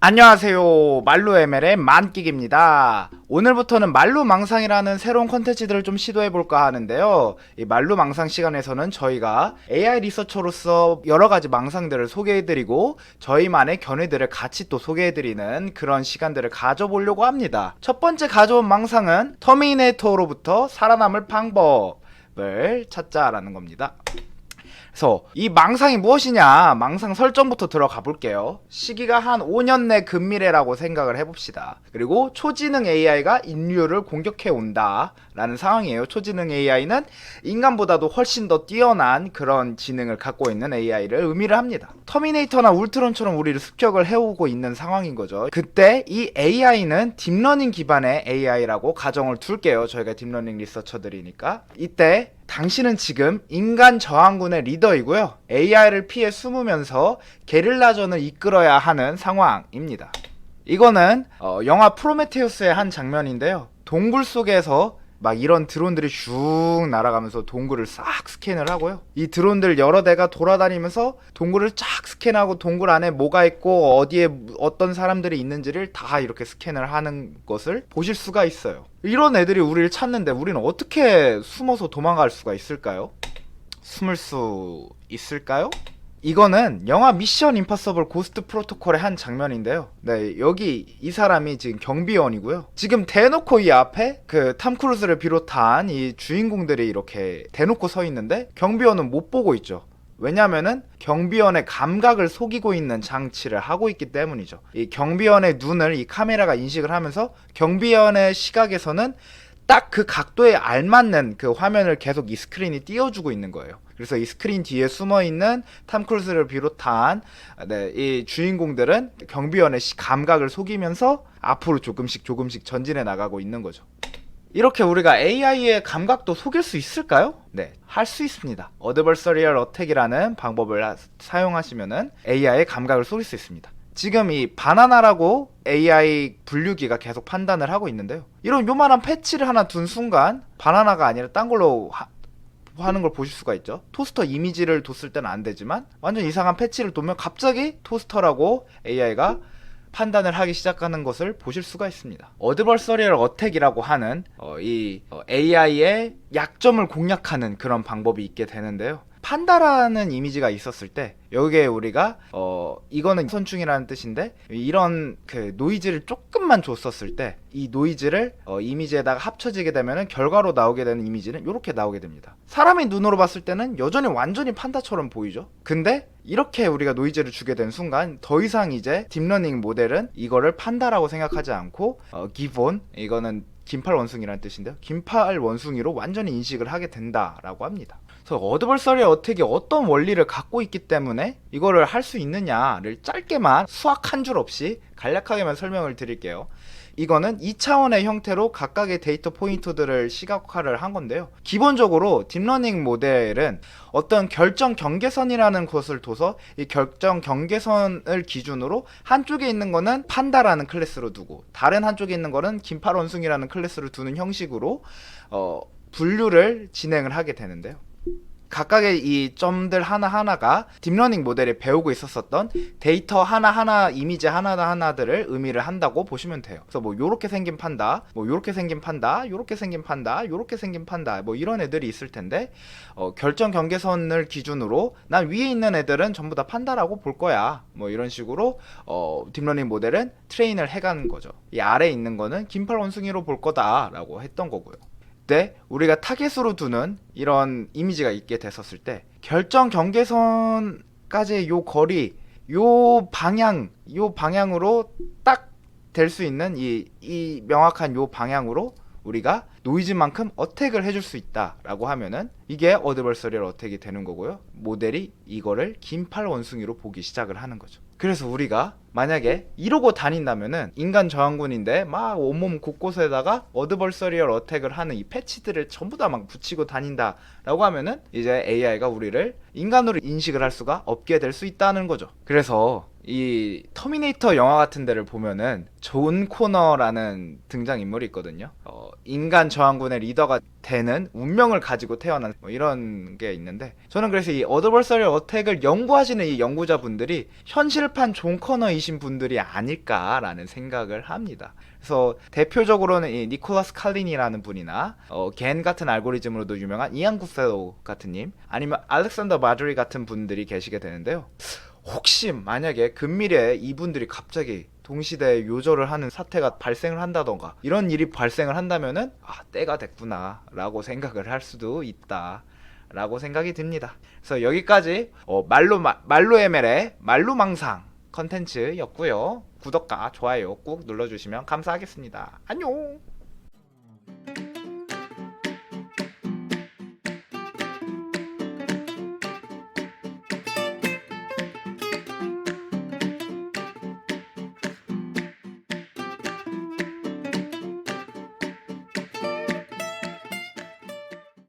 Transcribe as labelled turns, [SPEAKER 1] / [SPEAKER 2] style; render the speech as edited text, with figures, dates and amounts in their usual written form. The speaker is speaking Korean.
[SPEAKER 1] 안녕하세요. 말로 ML의 만끽입니다. 오늘부터는 말로 망상이라는 새로운 컨텐츠들을 좀 시도해볼까 하는데요. 이 말로 망상 시간에서는 저희가 AI 리서처로서 여러가지 망상들을 소개해드리고 저희만의 견해들을 같이 또 소개해드리는 그런 시간들을 가져보려고 합니다. 첫 번째 가져온 망상은 터미네이터로부터 살아남을 방법을 찾자라는 겁니다. 그래서 이 망상이 무엇이냐, 망상 설정부터 들어가 볼게요. 시기가 한 5년 내 근미래라고 생각을 해봅시다. 그리고 초지능 AI가 인류를 공격해 온다 라는 상황이에요. 초지능 AI는 인간보다도 훨씬 더 뛰어난 그런 지능을 갖고 있는 AI를 의미를 합니다. 터미네이터나 울트론처럼 우리를 습격을 해오고 있는 상황인 거죠. 그때 이 AI는 딥러닝 기반의 AI라고 가정을 둘게요. 저희가 딥러닝 리서처들이니까. 이때 당신은 지금 인간 저항군의 리더이고요. AI를 피해 숨으면서 게릴라전을 이끌어야 하는 상황입니다. 이거는 영화 프로메테우스의 한 장면인데요. 동굴 속에서 막 이런 드론들이 쭉 날아가면서 동굴을 싹 스캔을 하고요. 이 드론들 여러 대가 돌아다니면서 동굴을 쫙 스캔하고 동굴 안에 뭐가 있고 어디에 어떤 사람들이 있는지를 다 이렇게 스캔을 하는 것을 보실 수가 있어요. 이런 애들이 우리를 찾는데 우리는 어떻게 숨어서 도망갈 수가 있을까요? 숨을 수 있을까요? 이거는 영화 미션 임파서블 고스트 프로토콜의 한 장면인데요. 네, 여기 이 사람이 지금 경비원이고요. 지금 대놓고 이 앞에 그 탐 크루즈를 비롯한 이 주인공들이 이렇게 대놓고 서 있는데 경비원은 못 보고 있죠. 왜냐면은 경비원의 감각을 속이고 있는 장치를 하고 있기 때문이죠. 이 경비원의 눈을 이 카메라가 인식을 하면서 경비원의 시각에서는 딱 그 각도에 알맞는 그 화면을 계속 이 스크린이 띄워주고 있는 거예요. 그래서 이 스크린 뒤에 숨어있는 탐 크루즈를 비롯한 이 주인공들은 경비원의 감각을 속이면서 앞으로 조금씩 전진해 나가고 있는 거죠. 이렇게 우리가 AI의 감각도 속일 수 있을까요? 네, 할 수 있습니다. 어드버서리얼 어택이라는 방법을 사용하시면은 AI의 감각을 속일 수 있습니다. 지금 이 바나나라고 AI 분류기가 계속 판단을 하고 있는데요. 이런 요만한 패치를 하나 둔 순간 바나나가 아니라 딴 걸로 하는 걸 보실 수가 있죠. 토스터 이미지를 뒀을 때는 안 되지만 완전 이상한 패치를 두면 갑자기 토스터라고 AI가 판단을 하기 시작하는 것을 보실 수가 있습니다. 어드버서리얼 어택이라고 하는 AI의 약점을 공략하는 그런 방법이 있게 되는데요. 판다라는 이미지가 있었을 때 여기에 우리가 이거는 선충이라는 뜻인데 이런 그 노이즈를 조금만 줬었을 때 이 노이즈를 이미지에다가 합쳐지게 되면 결과로 나오게 되는 이미지는 이렇게 나오게 됩니다. 사람의 눈으로 봤을 때는 여전히 완전히 판다처럼 보이죠. 근데 이렇게 우리가 노이즈를 주게 된 순간 더 이상 이제 딥러닝 모델은 이거를 판다라고 생각하지 않고 기본, 이거는 긴팔 원숭이라는 뜻인데요. 긴팔 원숭이로 완전히 인식을 하게 된다라고 합니다. 그래서 어드버서리얼 어택이 어떤 원리를 갖고 있기 때문에 이거를 할 수 있느냐를 짧게만 수학 한 줄 없이 간략하게만 설명을 드릴게요. 이거는 2차원의 형태로 각각의 데이터 포인트들을 시각화를 한 건데요. 기본적으로 딥러닝 모델은 어떤 결정 경계선이라는 것을 둬서 이 결정 경계선을 기준으로 한쪽에 있는 거는 판다라는 클래스로 두고 다른 한쪽에 있는 거는 긴팔 원숭이라는 클래스를 두는 형식으로 분류를 진행을 하게 되는데요. 각각의 이 점들 하나하나가 딥러닝 모델에 배우고 있었던 데이터 하나하나, 이미지 하나하나들을 의미를 한다고 보시면 돼요. 그래서 뭐 요렇게 생긴 판다, 뭐 요렇게 생긴 판다, 요렇게 생긴 판다, 요렇게 생긴 판다, 뭐 이런 애들이 있을 텐데 결정 경계선을 기준으로 난 위에 있는 애들은 전부 다 판다라고 볼 거야. 뭐 이런 식으로 딥러닝 모델은 트레인을 해가는 거죠. 이 아래에 있는 거는 긴팔 원숭이로 볼 거다라고 했던 거고요. 때 우리가 타겟으로 두는 이런 이미지가 있게 됐었을 때 결정 경계선까지의 요 거리, 요 방향으로 딱 될 수 있는 이 명확한 요 방향으로 우리가 노이즈만큼 어택을 해줄 수 있다라고 하면은 이게 어드버서리얼 어택이 되는 거고요. 모델이 이거를 긴팔 원숭이로 보기 시작을 하는 거죠. 그래서 우리가 만약에 이러고 다닌다면은 인간 저항군인데 막 온몸 곳곳에다가 어드버서리얼 어택을 하는 이 패치들을 전부 다 막 붙이고 다닌다 라고 하면은 이제 AI가 우리를 인간으로 인식을 할 수가 없게 될 수 있다는 거죠. 그래서 이 터미네이터 영화 같은 데를 보면은 존 코너라는 등장인물이 있거든요. 인간 저항군의 리더가 되는 운명을 가지고 태어난 뭐 이런 게 있는데, 저는 그래서 이 어드버서리 어택을 연구하시는 이 연구자분들이 현실판 존 코너이신 분들이 아닐까라는 생각을 합니다. 그래서 대표적으로는 이 니콜라스 칼린이라는 분이나 겐 같은 알고리즘으로도 유명한 이안 구셀로 같은 님, 아니면 알렉산더 마조리 같은 분들이 계시게 되는데요. 혹시 만약에 근미래에 이분들이 갑자기 동시대에 요절을 하는 사태가 발생을 한다던가 이런 일이 발생을 한다면은 때가 됐구나 라고 생각을 할 수도 있다 라고 생각이 듭니다. 그래서 여기까지 말로 ML의 말로망상 컨텐츠였고요. 구독과 좋아요 꾹 눌러주시면 감사하겠습니다. 안녕.